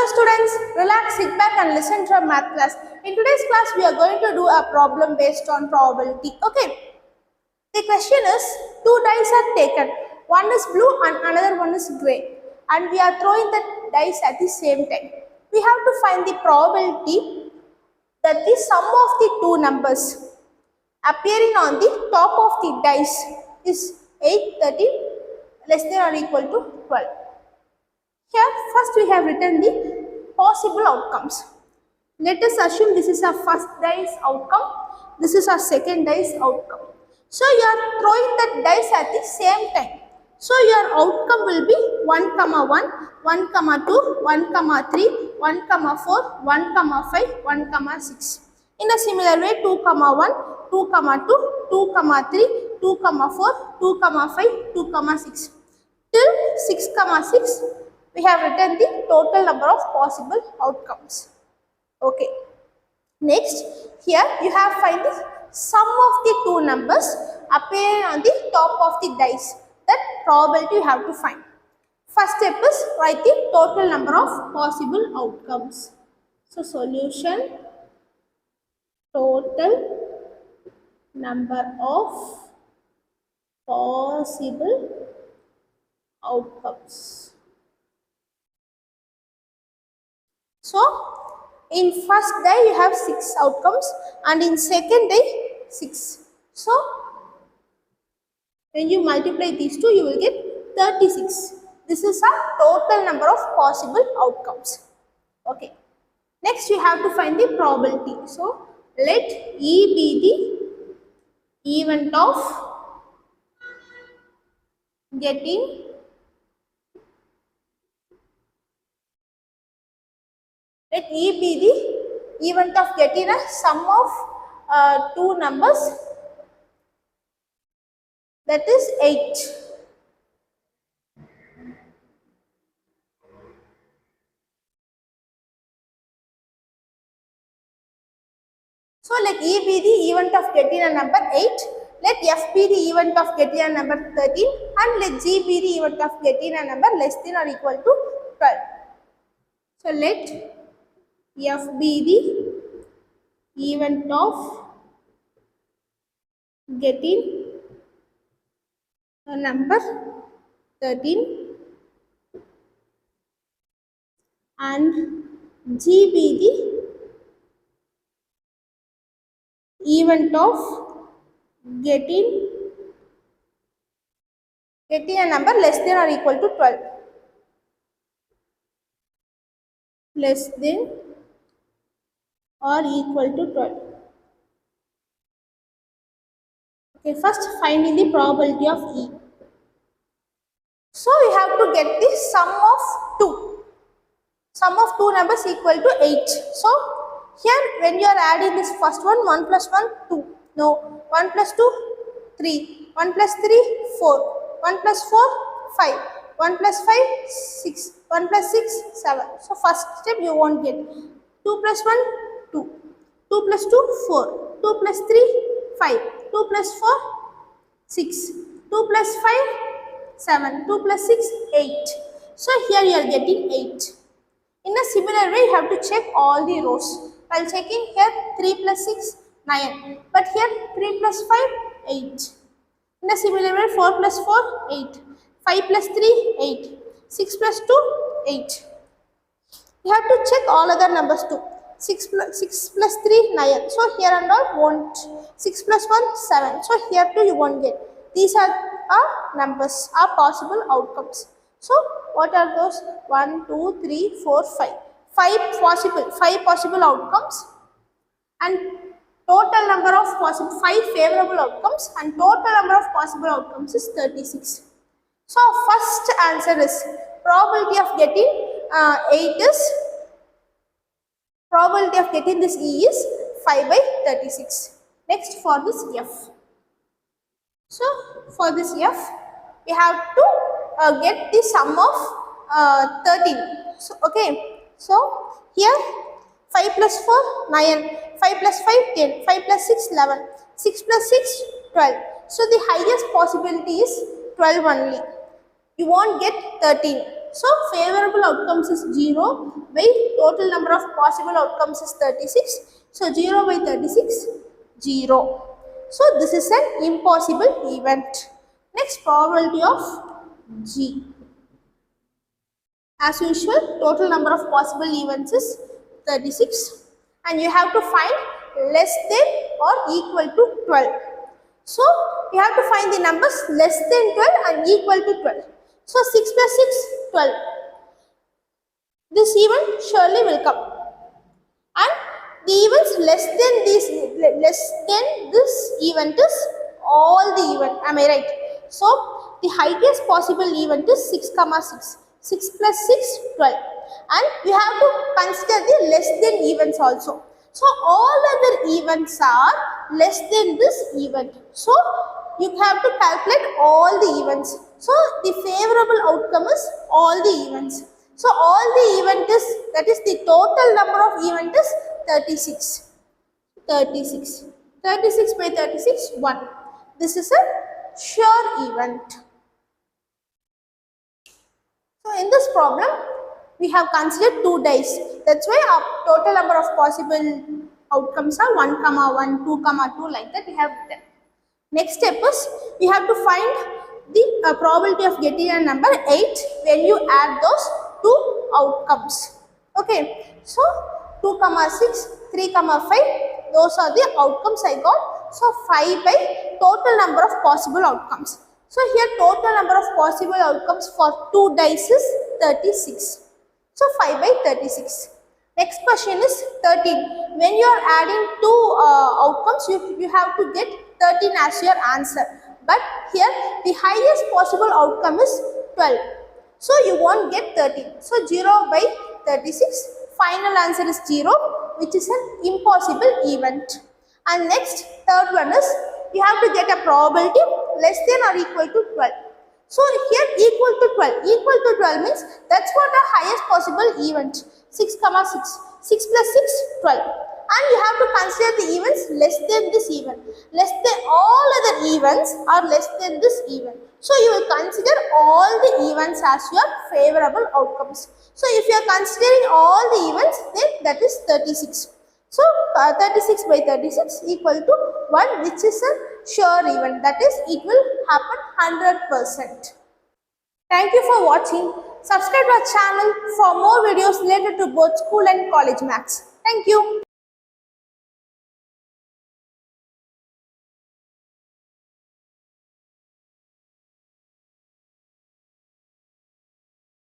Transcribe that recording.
Hello students, relax, sit back and listen to our math class. In today's class, we are going to do a problem based on probability. Okay. The question is, two dice are taken. One is blue and another one is grey. And we are throwing the dice at the same time. We have to find the probability that the sum of the two numbers appearing on the top of the dice is 8, 13, less than or equal to 12. Here, first we have written the possible outcomes. Let us assume this is our first dice outcome, this is our second dice outcome. So, you are throwing the dice at the same time. So, your outcome will be 1, 1, 1, 2, 1, 3, 1, 4, 1, 5, 1, 6. In a similar way, 2, 1, 2, 2, 2, 3, 2, 4, 2, 5, 2, 6. Till 6, 6. We have written the total number of possible outcomes. Okay. Next, here you have find the sum of the two numbers appearing on the top of the dice. That probability you have to find. First step is write the total number of possible outcomes. So, solution, total number of possible outcomes. So, in first die you have 6 outcomes and in second die 6. So, when you multiply these two you will get 36. This is our total number of possible outcomes. Okay. Next you have to find the probability. So, let E be the event of getting Let E be the event of getting a sum of two numbers, that is 8. So, let E be the event of getting a number 8, let F be the event of getting a number 13 and let G be the event of getting a number less than or equal to 12. So, let F be the event of getting a number 13 and G be the event of getting a number less than or equal to 12. Less than or equal to 12. Okay, first finding the probability of E. So, we have to get the sum of 2. Sum of two numbers equal to 8. So, here when you are adding this first one, 1 plus 1, 2. No, 1 plus 2, 3. 1 plus 3, 4. 1 plus 4, 5. 1 plus 5, 6. 1 plus 6, 7. So, first step you won't get. 2 plus 1, 2. 2 plus 2, 4. 2 plus 3, 5. 2 plus 4, 6. 2 plus 5, 7. 2 plus 6, 8. So, here you are getting 8. In a similar way, you have to check all the rows. While checking here, 3 plus 6, 9. But here, 3 plus 5, 8. In a similar way, 4 plus 4, 8. 5 plus 3, 8. 6 plus 2, 8. You have to check all other numbers too. 6 plus 3, 9. So, here and all won't. 6 plus 1, 7. So, here too you won't get. These are our numbers, our possible outcomes. So, what are those? 1, 2, 3, 4, 5. 5 possible outcomes and total number of possible 5 favorable outcomes and total number of possible outcomes is 36. So, first answer is probability of getting 8 is probability of getting this E is 5 by 36. Next for this F. So, for this F, we have to get the sum of 13. So, okay. So, here 5 plus 4, 9. 5 plus 5, 10. 5 plus 6, 11. 6 plus 6, 12. So, the highest possibility is 12 only. You won't get 13. So favorable outcomes is 0 by total number of possible outcomes is 36. So 0 by 36, 0. So this is an impossible event. Next, probability of G. As usual, total number of possible events is 36 and you have to find less than or equal to 12. So you have to find the numbers less than 12 and equal to 12. So 6 plus 6, 12. This event surely will come. And the events less than this event is all the event. Am I right? So the highest possible event is 6 comma 6. 6 plus 6, 12. And you have to consider the less than events also. So all other events are less than this event. So you have to calculate all the events. So the favorable outcome is all the events. So all the event is, that is the total number of event is 36. 36. 36 by 36, 1. This is a sure event. So in this problem, we have considered 2 dice. That's why our total number of possible outcomes are 1 comma 1, 2 comma 2, like that we have written. Next step is we have to find the probability of getting a number 8 when you add those two outcomes. Okay, so 2 comma 6, 3 comma 5, those are the outcomes I got. So 5 by total number of possible outcomes. So here total number of possible outcomes for 2 dice is 36. So 5 by 36. Next question is 13. When you are adding two outcomes, you have to get 13 as your answer. But here the highest possible outcome is 12. So you won't get 13. So 0 by 36. Final answer is 0, which is an impossible event. And next, third one is you have to get a probability less than or equal to 12. So here equal to 12. Equal to 12 means that's what the highest possible event. 6 comma 6. 6 plus 6, 12. And you have to consider the events less than this event. Less than all other events are less than this event. So you will consider all the events as your favorable outcomes. So if you are considering all the events, then that is 36. So 36 by 36 equal to 1, which is a sure event. That is, it will happen 100%. Thank you for watching. Subscribe to our channel for more videos related to both school and college maths. Thank you.